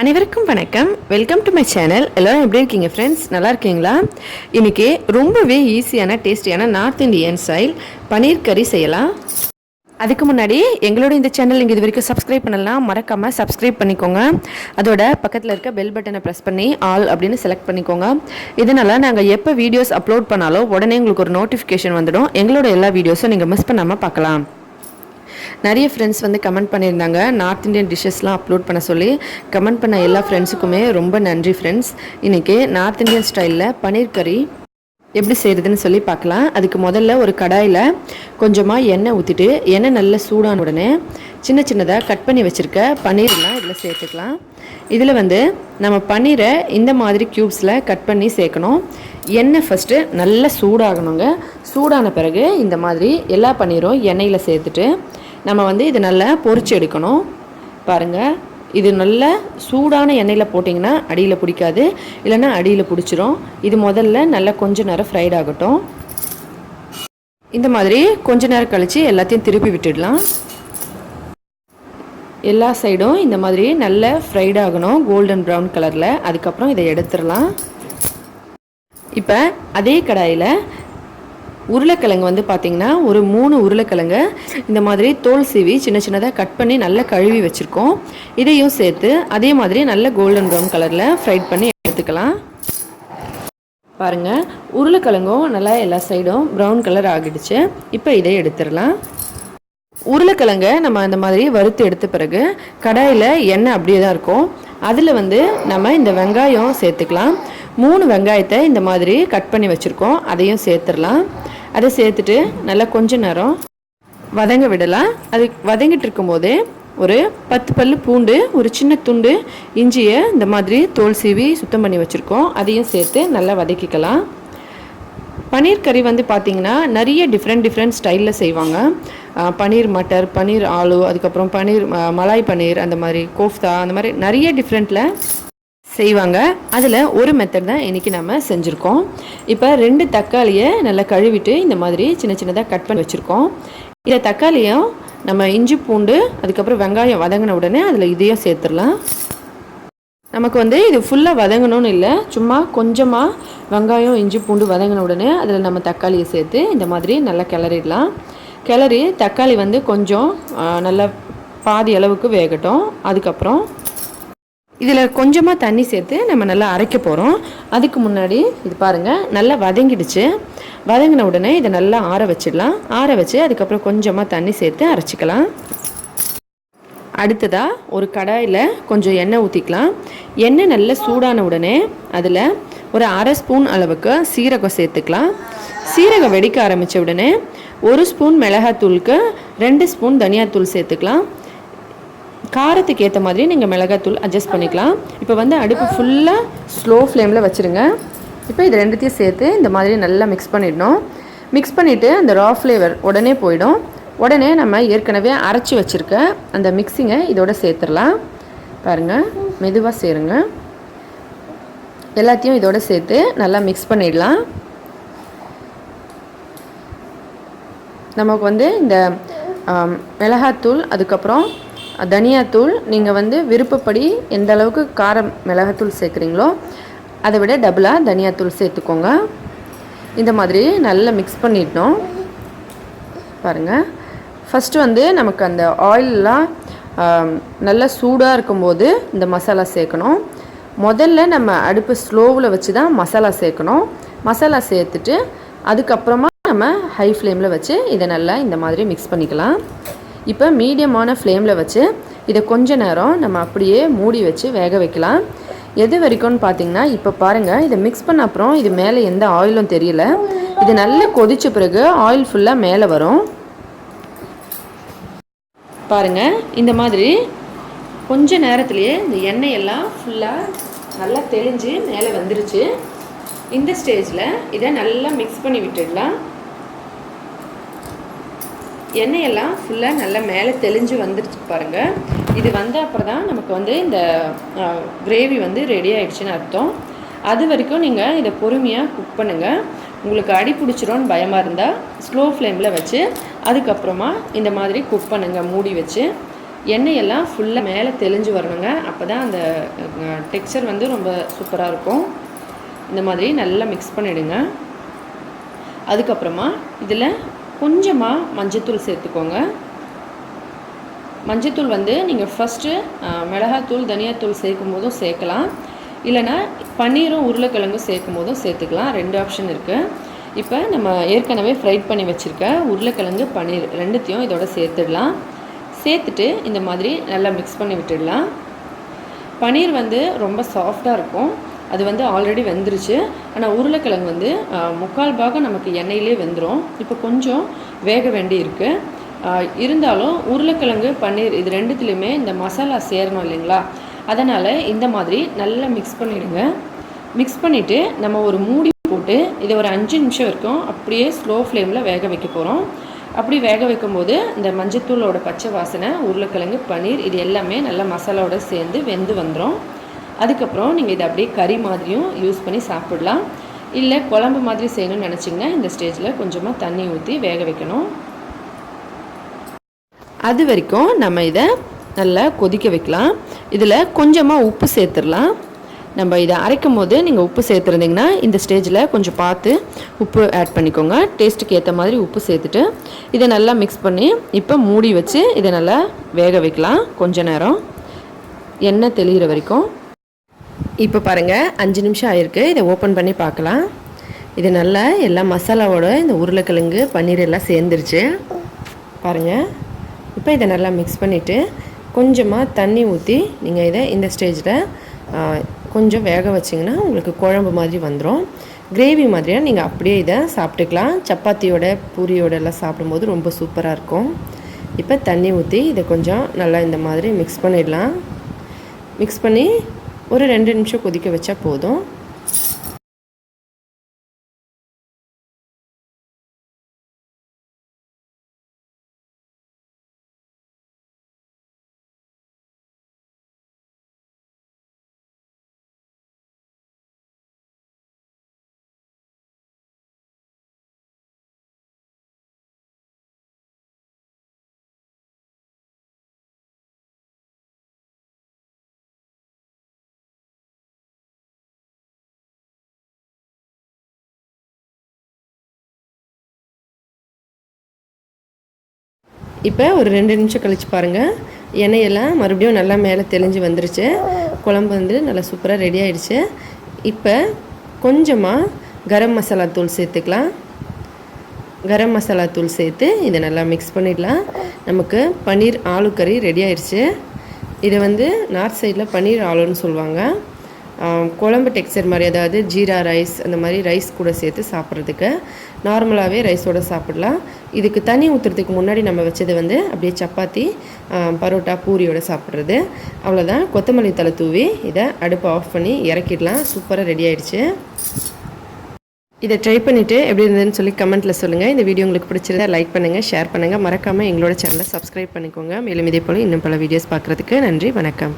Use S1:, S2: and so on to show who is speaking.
S1: அனைவருக்கும் வணக்கம். Welcome to my channel. எல்லோரும் எப்படி இருக்கீங்க ஃப்ரெண்ட்ஸ்? நல்லா இருக்கீங்களா? இன்றைக்கி ரொம்பவே ஈஸியான டேஸ்டியான நார்த் இந்தியன் ஸ்டைல் பன்னீர் கறி செய்யலாம். அதுக்கு முன்னாடி எங்களோட இந்த சேனல் நீங்கள் இது வரைக்கும் சப்ஸ்கிரைப் பண்ணலாம், மறக்காமல் சப்ஸ்கிரைப் பண்ணிக்கோங்க. அதோட பக்கத்தில் இருக்க பெல் பட்டனை ப்ரெஸ் பண்ணி ஆல் அப்படின்னு செலக்ட் பண்ணிக்கோங்க. இதனால் நாங்கள் எப்போ வீடியோஸ் அப்லோட் பண்ணாலும் உடனே உங்களுக்கு ஒரு நோட்டிஃபிகேஷன் வந்துடும். எங்களோட எல்லா வீடியோஸும் நீங்கள் மிஸ் பண்ணாமல் பார்க்கலாம். நிறைய ஃப்ரெண்ட்ஸ் வந்து கமெண்ட் பண்ணியிருந்தாங்க நார்த் இந்தியன் டிஷ்ஷஸ்லாம் அப்லோட் பண்ண சொல்லி. கமெண்ட் பண்ண எல்லா ஃப்ரெண்ட்ஸுக்குமே ரொம்ப நன்றி ஃப்ரெண்ட்ஸ். இன்றைக்கி நார்த் இந்தியன் ஸ்டைலில் பன்னீர் கறி எப்படி செய்கிறதுன்னு சொல்லி பார்க்கலாம். அதுக்கு முதல்ல ஒரு கடாயில் கொஞ்சமாக எண்ணெய் ஊற்றிட்டு எண்ணெய் நல்லா சூடான உடனே சின்ன சின்னதாக கட் பண்ணி வச்சுருக்க பன்னீர்லாம் இதில் சேர்த்துக்கலாம். இதில் வந்து நம்ம பன்னீரை இந்த மாதிரி க்யூப்ஸில் கட் பண்ணி சேர்க்கணும். எண்ணெய் ஃபஸ்ட்டு நல்லா சூடாகணுங்க. சூடான பிறகு இந்த மாதிரி எல்லா பன்னீரும் எண்ணெயில் சேர்த்துட்டு நம்ம வந்து இது நல்லா பொரிச்சு எடுக்கணும். பாருங்கள், இது நல்லா சூடான எண்ணெயில் போட்டிங்கன்னா அடியில் பிடிக்காது, இல்லைன்னா அடியில் பிடிச்சிரும். இது முதல்ல நல்லா கொஞ்ச நேரம் ஃப்ரைட் ஆகட்டும். இந்த மாதிரி கொஞ்ச நேரம் கழித்து எல்லாத்தையும் திருப்பி விட்டுடலாம். எல்லா சைடும் இந்த மாதிரி நல்லா ஃப்ரைட் ஆகணும், கோல்டன் ப்ரௌன் கலரில். அதுக்கப்புறம் இதை எடுத்துடலாம். இப்போ அதே கடாயில் உருளைக்கிழங்கு வந்து பார்த்திங்கன்னா ஒரு 3 உருளைக்கிழங்கு இந்த மாதிரி தோல் சீவி சின்ன சின்னதாக கட் பண்ணி நல்லா கழுவி வச்சுருக்கோம். இதையும் சேர்த்து அதே மாதிரி நல்ல கோல்டன் ப்ரௌன் கலரில் ஃப்ரைட் பண்ணி எடுத்துக்கலாம். பாருங்கள், உருளைக்கிழங்கும் நல்லா எல்லா சைடும் ப்ரௌன் கலர் ஆகிடுச்சு. இப்போ இதை எடுத்துடலாம். உருளைக்கிழங்கை நம்ம அந்த மாதிரி வறுத்து எடுத்த பிறகு கடாயில் எண்ணெய் அப்படியே தான் இருக்கும். அதில் வந்து நம்ம இந்த வெங்காயம் சேர்த்துக்கலாம். 3 வெங்காயத்தை இந்த மாதிரி கட் பண்ணி வச்சுருக்கோம், அதையும் சேர்த்துடலாம். அதை சேர்த்துட்டு நல்லா கொஞ்ச நேரம் வதங்க விடலாம். அது வதங்கிட்டு இருக்கும்போதே ஒரு 10 பல்லு பூண்டு, ஒரு சின்ன துண்டு இஞ்சியை இந்த மாதிரி தோல் சீவி சுத்தம் பண்ணி வச்சுருக்கோம், அதையும் சேர்த்து நல்லா வதக்கிக்கலாம். பன்னீர் கறி வந்து பார்த்திங்கன்னா நிறைய டிஃப்ரெண்ட் ஸ்டைலில் செய்வாங்க. பன்னீர் மட்டர், பன்னீர் ஆலு, அதுக்கப்புறம் பன்னீர் மலாய் பன்னீர், அந்த மாதிரி கோஃப்தா, அந்த மாதிரி நிறைய டிஃப்ரெண்ட்டில் செய்வாங்க. அதில் ஒரு மெத்தட் தான் இன்றைக்கி நம்ம செஞ்சுருக்கோம். இப்போ 2 தக்காளியை நல்லா கழுவிட்டு இந்த மாதிரி சின்ன சின்னதாக கட் பண்ணி வச்சுருக்கோம். இதை தக்காளியும் நம்ம இஞ்சி பூண்டு அதுக்கப்புறம் வெங்காயம் வதங்கின உடனே அதில் இதையும் சேர்த்துடலாம். நமக்கு வந்து இது ஃபுல்லாக வதங்கணும்னு இல்லை, சும்மா கொஞ்சமாக வெங்காயம் இஞ்சி பூண்டு வதங்கின உடனே அதில் நம்ம தக்காளியை சேர்த்து இந்த மாதிரி நல்லா கிளறிடலாம். கிளறி தக்காளி வந்து கொஞ்சம் நல்லா பாதி அளவுக்கு வேகட்டும். அதுக்கப்புறம் இதில் கொஞ்சமாக தண்ணி சேர்த்து நம்ம நல்லா அரைக்க போகிறோம். அதுக்கு முன்னாடி இது பாருங்கள், நல்லா வதங்கிடுச்சு. வதங்கின உடனே இதை நல்லா ஆற வச்சிடலாம். ஆற வச்சு அதுக்கப்புறம் கொஞ்சமாக தண்ணி சேர்த்து அரைச்சிக்கலாம். அடுத்ததாக ஒரு கடாயில் கொஞ்சம் எண்ணெய் ஊற்றிக்கலாம். எண்ணெய் நல்லா சூடான உடனே அதில் ஒரு 1/2 ஸ்பூன் அளவுக்கு சீரகம் சேர்த்துக்கலாம். சீரகம் வெடிக்க ஆரம்பித்த உடனே 1 ஸ்பூன் மிளகாத்தூளுக்கு 2 ஸ்பூன் தனியாத்தூள் சேர்த்துக்கலாம். காரத்துக்கு ஏற்ற மாதிரி நீங்கள் மிளகாத்தூள் அட்ஜஸ்ட் பண்ணிக்கலாம். இப்போ வந்து அடுப்பு ஃபுல்லாக ஸ்லோ ஃப்ளேமில் வச்சுருங்க. இப்போ இது ரெண்டுத்தையும் சேர்த்து இந்த மாதிரி நல்லா மிக்ஸ் பண்ணிடணும். மிக்ஸ் பண்ணிவிட்டு அந்த ரா ஃப்ளேவர் உடனே போயிடும். உடனே நம்ம ஏற்கனவே அரைச்சி வச்சுருக்க அந்த மிக்ஸிங்கை இதோட சேர்த்துடலாம். பாருங்கள், மெதுவாக சேருங்க. எல்லாத்தையும் இதோட சேர்த்து நல்லா மிக்ஸ் பண்ணிடலாம். நமக்கு வந்து இந்த மிளகாத்தூள் அதுக்கப்புறம் தனியாத்தூள் நீங்கள் வந்து விருப்பப்படி எந்த அளவுக்கு காரம் மிளகாத்தூள் சேர்க்குறீங்களோ அதை விட டபுளாக தனியாத்தூள் சேர்த்துக்கோங்க. இந்த மாதிரி நல்லா மிக்ஸ் பண்ணிடணும். பாருங்கள், ஃபஸ்ட்டு வந்து நமக்கு அந்த ஆயிலெலாம் நல்லா சூடாக இருக்கும்போது இந்த மசாலா சேர்க்கணும். முதல்ல நம்ம அடுப்பு ஸ்லோவில் வச்சு தான் மசாலா சேர்க்கணும். மசாலா சேர்த்துட்டு அதுக்கப்புறமா நம்ம ஹை ஃப்ளேமில் வச்சு இதை நல்லா இந்த மாதிரி மிக்ஸ் பண்ணிக்கலாம். இப்போ மீடியமான ஃப்ளேமில் வச்சு இதை கொஞ்ச நேரம் நம்ம அப்படியே மூடி வச்சு வேக வைக்கலாம். எது வரைக்கும்னு பார்த்தீங்கன்னா, இப்போ பாருங்கள், இதை மிக்ஸ் பண்ண அப்புறம் இது மேலே எந்த ஆயிலும் தெரியல. இது நல்லா கொதித்த பிறகு ஆயில் ஃபுல்லாக மேலே வரும். பாருங்கள், இந்த மாதிரி கொஞ்ச நேரத்துலேயே இந்த எண்ணெய் எல்லாம் ஃபுல்லாக நல்லா தெளிஞ்சு மேலே வந்துருச்சு. இந்த ஸ்டேஜில் இதை நல்லா மிக்ஸ் பண்ணி விட்டுடலாம். எண்ணெயெல்லாம் ஃபுல்லாக நல்லா மேலே தெளிஞ்சு வந்துருச்சு பாருங்கள். இது வந்த அப்புறம் தான் நமக்கு வந்து இந்த கிரேவி வந்து ரெடி ஆகிடுச்சின்னு அர்த்தம். அது வரைக்கும் நீங்கள் இதை பொறுமையாக குக் பண்ணுங்கள். உங்களுக்கு அடி பிடிச்சிரும்னு பயமாக இருந்தால் ஸ்லோ ஃப்ளேமில் வச்சு அதுக்கப்புறமா இந்த மாதிரி குக் பண்ணுங்கள் மூடி வச்சு. எண்ணெயெல்லாம் ஃபுல்லாக மேலே தெளிஞ்சு வரணுங்க. அப்போ தான் அந்த டெக்ஸ்சர் வந்து ரொம்ப சூப்பராக இருக்கும். இந்த மாதிரி நல்லா மிக்ஸ் பண்ணிவிடுங்க. அதுக்கப்புறமா இதில் கொஞ்சமாக மஞ்சத்தூள் சேர்த்துக்கோங்க. மஞ்சத்தூள் வந்து நீங்கள் ஃபஸ்ட்டு மிளகாத்தூள் தனியாத்தூள் சேர்க்கும் போதும் சேர்க்கலாம், இல்லைனா பன்னீரும் உருளைக்கிழங்கும் சேர்க்கும் போதும் சேர்த்துக்கலாம். 2 ஆப்ஷன் இருக்குது. இப்போ நம்ம ஏற்கனவே ஃப்ரைட் பண்ணி வச்சுருக்க உருளைக்கிழங்கு பன்னீர் ரெண்டுத்தையும் இதோட சேர்த்துடலாம். சேர்த்துட்டு இந்த மாதிரி நல்லா மிக்ஸ் பண்ணி விட்டுடலாம். பன்னீர் வந்து ரொம்ப சாஃப்டாக இருக்கும். அது வந்து ஆல்ரெடி வெந்துருச்சு. ஆனால் உருளைக்கிழங்கு வந்து 3/4 பாகம் நமக்கு எண்ணெயிலே வெந்துடும். இப்போ கொஞ்சம் வேக வேண்டி இருக்குது. இருந்தாலும் உருளைக்கிழங்கு பன்னீர் இது ரெண்டுத்துலேயுமே இந்த மசாலா சேரணும் இல்லைங்களா, அதனால் இந்த மாதிரி நல்லா மிக்ஸ் பண்ணிவிடுங்க. மிக்ஸ் பண்ணிவிட்டு நம்ம ஒரு மூடி போட்டு இதை ஒரு 5 நிமிஷம் வரைக்கும் அப்படியே ஸ்லோ ஃப்ளேமில் வேக வைக்க போகிறோம். அப்படி வேக வைக்கும்போது இந்த மஞ்சத்தூளோட பச்சை வாசனை, உருளைக்கிழங்கு பன்னீர் இது எல்லாமே நல்லா மசாலாவோட சேர்ந்து வெந்து வந்துடும். அதுக்கப்புறம் நீங்கள் இதை அப்படியே கறி மாதிரியும் யூஸ் பண்ணி சாப்பிடலாம். இல்லை குழம்பு மாதிரி செய்யணும்னு நினச்சிங்கன்னா இந்த ஸ்டேஜில் கொஞ்சமாக தண்ணி ஊற்றி வேக வைக்கணும். அது வரைக்கும் நம்ம இதை நல்லா கொதிக்க வைக்கலாம். இதில் கொஞ்சமாக உப்பு சேர்த்துடலாம். நம்ம இதை அரைக்கும் போது நீங்கள் உப்பு சேர்த்துருந்தீங்கன்னா இந்த ஸ்டேஜில் கொஞ்சம் பார்த்து உப்பு ஆட் பண்ணிக்கோங்க. டேஸ்ட்டுக்கு ஏற்ற மாதிரி உப்பு சேர்த்துட்டு இதை நல்லா மிக்ஸ் பண்ணி இப்போ மூடி வச்சு இதை நல்லா வேக வைக்கலாம் கொஞ்ச நேரம், எண்ணெய் தெளிகிற வரைக்கும். இப்போ பாருங்கள் 5 நிமிஷம் ஆயிருக்கு. இதை ஓப்பன் பண்ணி பார்க்கலாம். இது நல்லா எல்லா மசாலாவோட இந்த உருளைக்கிழங்கு பன்னீர் எல்லாம் சேர்ந்துருச்சு பாருங்கள். இப்போ இதை நல்லா மிக்ஸ் பண்ணிவிட்டு கொஞ்சமாக தண்ணி ஊற்றி நீங்கள் இதை இந்த ஸ்டேஜில் கொஞ்சம் வேக வச்சிங்கன்னா உங்களுக்கு குழம்பு மாதிரி வந்துடும். கிரேவி மாதிரியாக நீங்கள் அப்படியே இதை சாப்பிட்டுக்கலாம். சப்பாத்தியோட பூரியோட எல்லாம் சாப்பிடும்போது ரொம்ப சூப்பராக இருக்கும். இப்போ தண்ணி ஊற்றி இதை கொஞ்சம் நல்லா இந்த மாதிரி மிக்ஸ் பண்ணிடலாம். மிக்ஸ் பண்ணி ஒரு 2 நிமிஷம் கொதிக்க வச்சா போதும். இப்போ ஒரு 2 நிமிஷம் கழித்து பாருங்கள், எண்ணெயெல்லாம் மறுபடியும் நல்லா மேலே தெளிஞ்சு வந்துருச்சு. குழம்பு வந்து நல்லா சூப்பராக ரெடி ஆகிடுச்சு. இப்போ கொஞ்சமாக கரம் மசாலா தூள் சேர்த்துக்கலாம். கரம் மசாலா தூள் சேர்த்து இதை நல்லா மிக்ஸ் பண்ணிடலாம். நமக்கு பன்னீர் ஆலு கறி ரெடி ஆகிடுச்சு. இதை வந்து நார்த் சைடில் பன்னீர் ஆலுன்னு சொல்லுவாங்க. குழம்பு டெக்ஸ்சர் மாதிரி, அதாவது ஜீரா ரைஸ் அந்த மாதிரி ரைஸ் கூட சேர்த்து சாப்பிட்றதுக்கு, நார்மலாகவே ரைஸோடு சாப்பிடலாம். இதுக்கு தண்ணி ஊற்றுறதுக்கு முன்னாடி நம்ம வச்சது வந்து அப்படியே சப்பாத்தி பரோட்டா பூரியோடு சாப்பிட்றது. அவ்வளோதான். கொத்தமல்லி தழை தூவி இதை அடுப்பை ஆஃப் பண்ணி இறக்கிடலாம். சூப்பராக ரெடி ஆகிடுச்சு. இதை ட்ரை பண்ணிவிட்டு எப்படி இருந்ததுன்னு சொல்லி கமெண்ட்டில் சொல்லுங்கள். இந்த வீடியோ உங்களுக்கு பிடிச்சிருந்தா லைக் பண்ணுங்கள், ஷேர் பண்ணுங்கள். மறக்காமல் எங்களோட சேனலை சப்ஸ்கிரைப் பண்ணிக்கோங்க. மேலும் இதே போல் இன்னும் பல வீடியோஸ் பார்க்குறதுக்கு நன்றி, வணக்கம்.